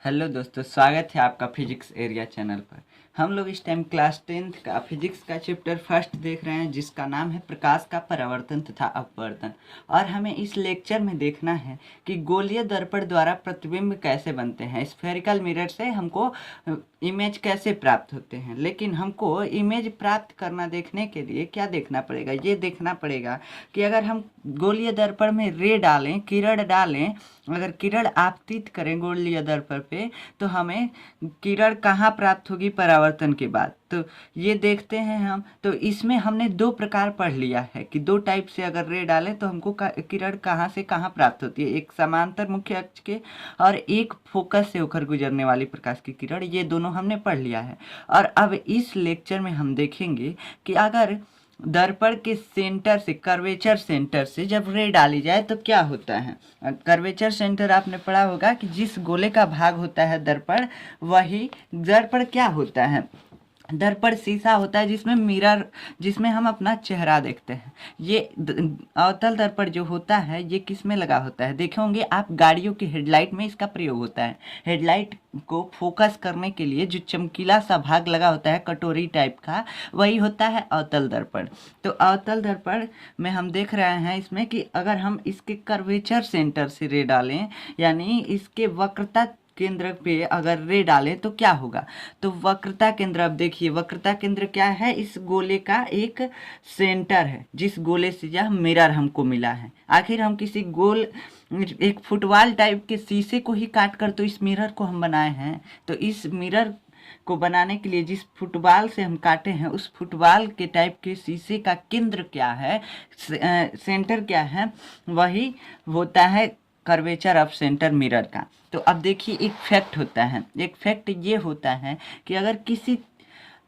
Hello दोस्तों, स्वागत है आपका फिजिक्स एरिया चैनल पर। हम लोग इस टाइम क्लास 10th का फिजिक्स का चैप्टर फर्स्ट देख रहे हैं, जिसका नाम है प्रकाश का परावर्तन तथा अपवर्तन। और हमें इस लेक्चर में देखना है कि गोलीय दर्पण द्वारा प्रतिबिंब कैसे बनते हैं, स्फेरिकल मिरर से हमको इमेज कैसे प्राप्त होते हैं। लेकिन हमको इमेज प्राप्त करना देखने के लिए क्या देखना पड़ेगा, ये देखना पड़ेगा कि अगर हम गोलीय दर्पण में रे डालें, किरण डालें, अगर किरण आपतित करें गोलीय दर्पण पे, तो हमें किरण कहाँ प्राप्त होगी परावर्तन के बाद। तो ये देखते हैं हम। तो इसमें हमने दो प्रकार पढ़ लिया है कि दो टाइप से अगर रे डालें तो हमको किरण कहाँ से कहाँ प्राप्त होती है, एक समांतर मुख्य अक्ष के और एक फोकस से होकर गुजरने वाली प्रकाश की किरण। ये दोनों हमने पढ़ लिया है। और अब इस लेक्चर में हम देखेंगे कि अगर दर्पण के सेंटर से, कर्वेचर सेंटर से जब रे डाली जाए तो क्या होता है। कर्वेचर सेंटर आपने पढ़ा होगा कि जिस गोले का भाग होता है दर्पण, वही दर्पण क्या होता है। दर्पण शीशा होता है जिसमें मिरर, जिसमें हम अपना चेहरा देखते हैं। ये अवतल दर्पण जो होता है ये किस में लगा होता है, देखे होंगे आप, गाड़ियों की हेडलाइट में इसका प्रयोग होता है। हेडलाइट को फोकस करने के लिए जो चमकीला सा भाग लगा होता है कटोरी टाइप का, वही होता है अवतल दर्पण। तो अवतल दर्पण में हम देख रहे हैं इसमें कि अगर हम इसके कर्वेचर सेंटर से रे डालें, यानी इसके वक्रता केंद्र पे अगर रे डालें तो क्या होगा। तो वक्रता केंद्र, अब देखिए वक्रता केंद्र क्या है, इस गोले का एक सेंटर है जिस गोले से यह मिरर हमको मिला है। आखिर हम किसी गोल, एक फुटबॉल टाइप के शीशे को ही काट कर तो इस मिरर को हम बनाए हैं। तो इस मिरर को बनाने के लिए जिस फुटबॉल से हम काटे हैं, उस फुटबॉल के टाइप के शीशे का केंद्र क्या है, सेंटर क्या है, वही होता है कर्वेचर ऑफ सेंटर मिरर का। तो अब देखिए एक फैक्ट होता है, एक फैक्ट ये होता है कि अगर किसी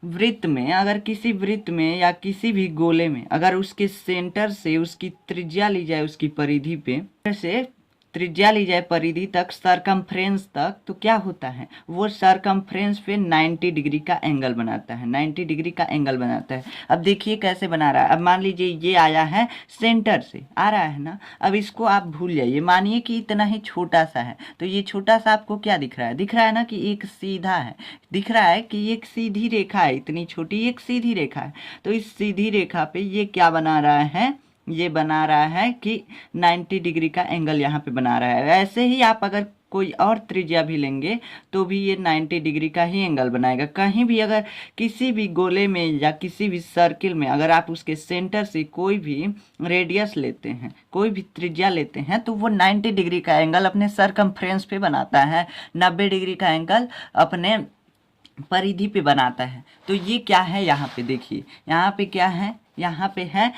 वृत्त में, अगर किसी वृत्त में या किसी भी गोले में अगर उसके सेंटर से उसकी त्रिज्या ली जाए, उसकी परिधि पे से त्रिज्या ली जाए परिधि तक, सरकमफ्रेंस तक, तो क्या होता है, वो सरकमफ्रेंस पे 90 डिग्री का एंगल बनाता है, 90 डिग्री का एंगल बनाता है। अब देखिए कैसे बना रहा है। अब मान लीजिए ये आया है सेंटर से, आ रहा है ना। अब इसको आप भूल जाइए, मानिए कि इतना ही छोटा सा है। तो ये छोटा सा आपको क्या दिख रहा है, दिख रहा है ना कि एक सीधा है, दिख रहा है कि एक सीधी रेखा है, इतनी छोटी एक सीधी रेखा है। तो इस सीधी रेखा पे ये क्या बना रहा है, ये बना रहा है कि 90 डिग्री का एंगल यहाँ पे बना रहा है। ऐसे ही आप अगर कोई और त्रिज्या भी लेंगे तो भी ये 90 डिग्री का ही एंगल बनाएगा। कहीं भी अगर किसी भी गोले में या किसी भी सर्किल में अगर आप उसके सेंटर से कोई भी रेडियस लेते हैं, कोई भी त्रिज्या लेते हैं, तो वो 90 डिग्री का एंगल अपने सरकमफ्रेंस पे बनाता है, 90 डिग्री का एंगल अपने परिधि पे बनाता है। तो ये क्या है, यहाँ पे देखिए, यहाँ पे क्या है, यहाँ पे है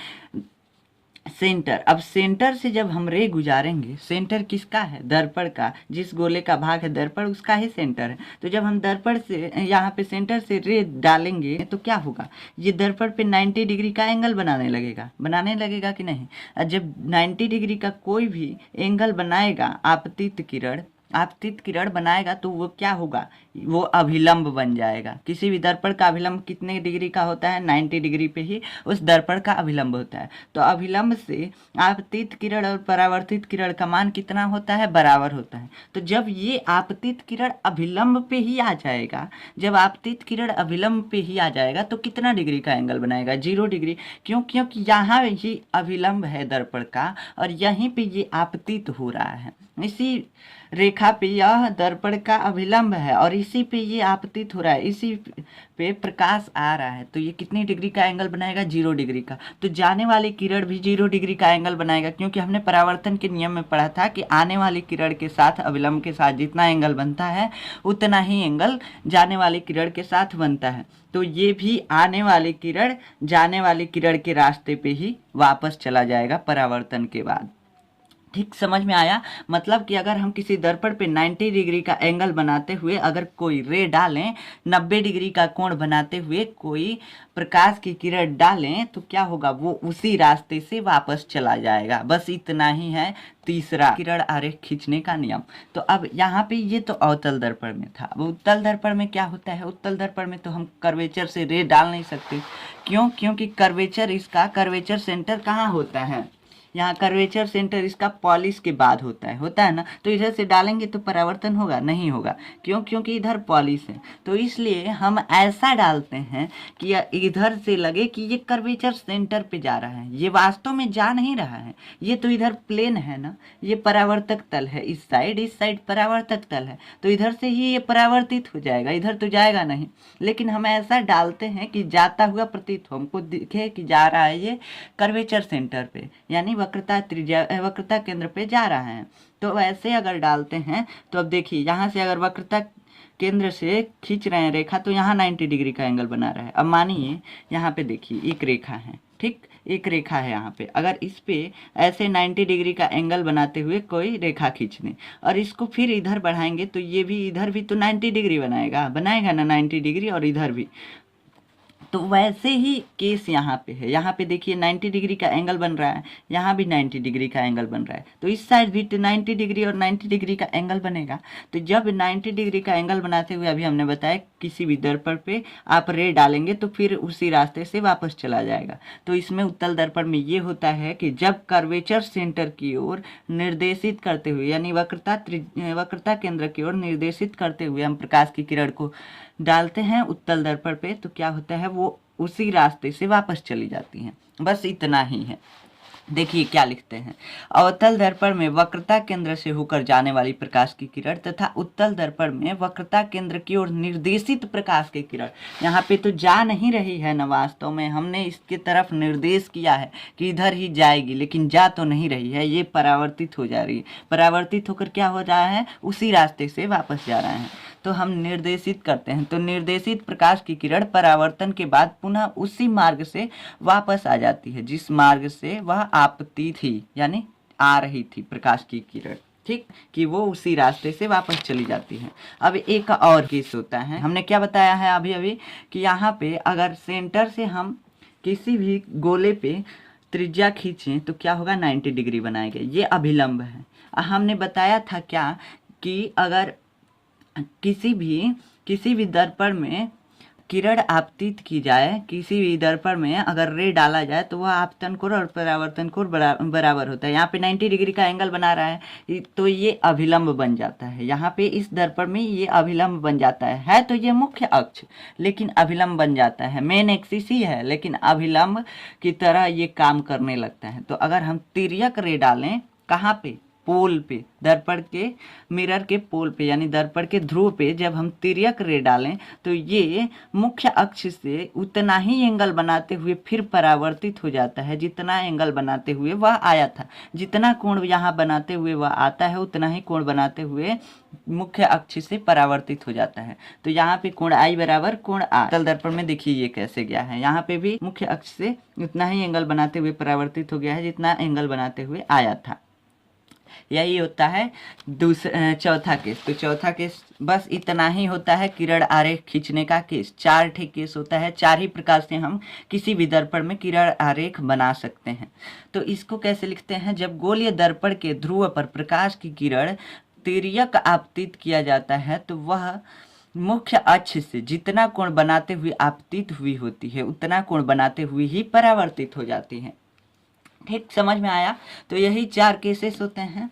सेंटर। अब सेंटर से जब हम रे गुजारेंगे, सेंटर किसका है, दर्पण का, जिस गोले का भाग है दर्पण उसका ही सेंटर है। तो जब हम दर्पण से यहाँ पे सेंटर से रे डालेंगे तो क्या होगा, ये दर्पण पे 90 डिग्री का एंगल बनाने लगेगा, बनाने लगेगा कि नहीं। जब 90 डिग्री का कोई भी एंगल बनाएगा आपतित किरण बनाएगा तो वो क्या होगा, वो अभिलंब बन जाएगा। किसी भी दर्पण का अभिलंब कितने डिग्री का होता है, 90 डिग्री पे ही उस दर्पण का अभिलंब होता है। तो अभिलंब से आपतित किरण और परावर्तित किरण का मान कितना होता है, बराबर होता है। तो जब ये आपतित किरण अभिलंब पे ही आ जाएगा, जब आपतित किरण अभिलंब पे ही आ जाएगा तो कितना डिग्री का एंगल बनाएगा, 0 डिग्री। क्यों, क्योंकि यहाँ ही अभिलंब है दर्पण का और यहीं पे ये आपतित हो रहा है। इसी रेखा पे यह दर्पण का अभिलंब है और इसी पे ये आपतित हो रहा है, इसी पे प्रकाश आ रहा है। तो ये कितनी डिग्री का एंगल बनाएगा, 0 डिग्री का। तो जाने वाली किरण भी 0 डिग्री का एंगल बनाएगा, क्योंकि हमने परावर्तन के नियम में पढ़ा था कि आने वाली किरण के साथ अभिलंब के साथ जितना एंगल बनता है उतना ही एंगल जाने वाली किरण के साथ बनता है। तो ये भी आने वाली किरण जाने वाली किरण के रास्ते पे ही वापस चला जाएगा परावर्तन के बाद। ठीक समझ में आया। मतलब कि अगर हम किसी दर्पण पे 90 डिग्री का एंगल बनाते हुए अगर कोई रे डालें, 90 डिग्री का कोण बनाते हुए कोई प्रकाश की किरण डालें, तो क्या होगा, वो उसी रास्ते से वापस चला जाएगा। बस इतना ही है तीसरा किरण आरेख खींचने का नियम। तो अब यहाँ पे ये तो अवतल दर्पण में था। अब उत्तल दर्पण में क्या होता है, उत्तल दर्पण में तो हम कर्वेचर से रे डाल नहीं सकते। क्यों, क्योंकि कर्वेचर, इसका कर्वेचर सेंटर कहाँ होता है, यहाँ कर्वेचर सेंटर इसका पॉलिश के बाद होता है ना। तो इधर से डालेंगे तो परावर्तन होगा? नहीं होगा। क्यों? क्योंकि इधर पॉलिश है। तो इसलिए हम ऐसा डालते हैं कि इधर से लगे कि ये कर्वेचर सेंटर पे जा रहा है। ये वास्तव में जा नहीं रहा है, ये तो इधर प्लेन है ना, ये परावर्तक तल है, इस साइड परावर्तक तल है, तो इधर से ही ये परावर्तित हो जाएगा, इधर तो जाएगा नहीं। लेकिन हम ऐसा डालते हैं कि जाता हुआ प्रतीत हो, हमको दिखे कि जा रहा है ये कर्वेचर सेंटर पे, यानी वक्रता केंद्र पे जा रहा है। तो ऐसे अगर डालते हैं तो अब देखिए, यहाँ से अगर वक्रता केंद्र से खींच रहे हैं रेखा तो यहाँ 90 डिग्री का एंगल बना रहा है। अब मानिए यहाँ पे देखिए एक रेखा है, ठीक, एक रेखा है यहाँ पे, अगर इस पे ऐसे 90 डिग्री का एंगल बनाते हुए कोई रेखा खींच दें और इसको फिर इधर बढ़ाएंगे तो ये भी इधर भी तो 90 डिग्री बनाएगा ना 90 डिग्री, और इधर भी। तो वैसे ही केस यहाँ पे है। यहाँ पे देखिए 90 डिग्री का एंगल बन रहा है, यहाँ भी 90 डिग्री का एंगल बन रहा है, तो इस साइड भी 90 डिग्री और 90 डिग्री का एंगल बनेगा। तो जब 90 डिग्री का एंगल बनाते हुए अभी हमने बताया किसी भी दर्पण पे आप रे डालेंगे तो फिर उसी रास्ते से वापस चला जाएगा। तो इसमें उत्तल दर्पण में ये होता है कि जब कर्वेचर सेंटर की ओर निर्देशित करते हुए, यानी वक्रता केंद्र की ओर निर्देशित करते हुए हम प्रकाश की किरण को डालते हैं उत्तल दर्पण पे, तो क्या होता है, वो उसी रास्ते से वापस चली जाती हैं। बस इतना ही है। देखिए क्या लिखते हैं, अवतल दर्पण में वक्रता केंद्र से होकर जाने वाली प्रकाश की किरण तथा उत्तल दर्पण में वक्रता केंद्र की ओर निर्देशित प्रकाश की किरण। यहाँ पे तो जा नहीं रही है ना, वास्तव में हमने इसके तरफ निर्देश किया है कि इधर ही जाएगी, लेकिन जा तो नहीं रही है, ये परावर्तित हो जा रही है। परावर्तित होकर क्या हो रहा है, उसी रास्ते से वापस जा रहे हैं। तो हम निर्देशित करते हैं, तो निर्देशित प्रकाश की किरण परावर्तन के बाद पुनः उसी मार्ग से वापस आ जाती है जिस मार्ग से वह आपती थी, यानी आ रही थी प्रकाश की किरण, ठीक, कि वो उसी रास्ते से वापस चली जाती है। अब एक और केस होता है, हमने क्या बताया है अभी कि यहाँ पे अगर सेंटर से हम किसी भी गोले पे त्रिज्या खींचें तो क्या होगा, 90 डिग्री बनाएगा। ये अभिलंब है। हमने बताया था क्या कि अगर किसी भी दर्पण में किरण आपतित की जाए, किसी भी दर्पण में अगर रे डाला जाए तो वह आपतन कोण और परावर्तन कोण बराबर होता है। यहाँ पे 90 डिग्री का एंगल बना रहा है तो ये अभिलंब बन जाता है। यहाँ पे इस दर्पण में ये अभिलंब बन जाता है तो ये मुख्य अक्ष, लेकिन अभिलंब बन जाता है। मेन एक्सिस ही है लेकिन अभिलंब की तरह ये काम करने लगता है। तो अगर हम तिर्यक रे डालें, कहाँ पे, पोल पे, दर्पण के मिरर के पोल पे, यानी दर्पण के ध्रुव पे जब हम तिर्यक रे डालें तो ये मुख्य अक्ष से उतना ही एंगल बनाते हुए फिर परावर्तित हो जाता है जितना एंगल बनाते हुए वह आया था। जितना कोण यहाँ बनाते हुए वह आता है उतना ही कोण बनाते हुए मुख्य अक्ष से परावर्तित हो जाता है। तो यहाँ पे कोण आई बराबर कोण आ। तल दर्पण में देखिए ये कैसे गया है, यहाँ पे भी मुख्य अक्ष से उतना ही एंगल बनाते हुए परावर्तित हो गया है जितना एंगल बनाते हुए आया था। यही होता है चौथा केस। तो चौथा केस बस इतना ही होता है किरण आरेख खींचने का केस। 4 ठे केस होता है, 4 ही प्रकार से हम किसी भी दर्पण में किरण आरेख बना सकते हैं। तो इसको कैसे लिखते हैं, जब गोलीय दर्पण के ध्रुव पर प्रकाश की किरण तिर्यक आपतित किया जाता है तो वह मुख्य अक्ष से जितना कोण बनाते हुए आपतित हुई होती है उतना कोण बनाते हुए ही परावर्तित हो जाती है। ठीक, समझ में आया। तो यही 4 केसेस होते हैं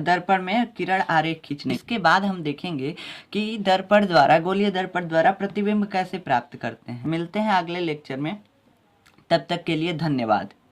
दर्पण में किरण आरेख खींचने। इसके बाद हम देखेंगे कि दर्पण द्वारा, गोलीय दर्पण द्वारा प्रतिबिंब कैसे प्राप्त करते हैं। मिलते हैं अगले लेक्चर में, तब तक के लिए धन्यवाद।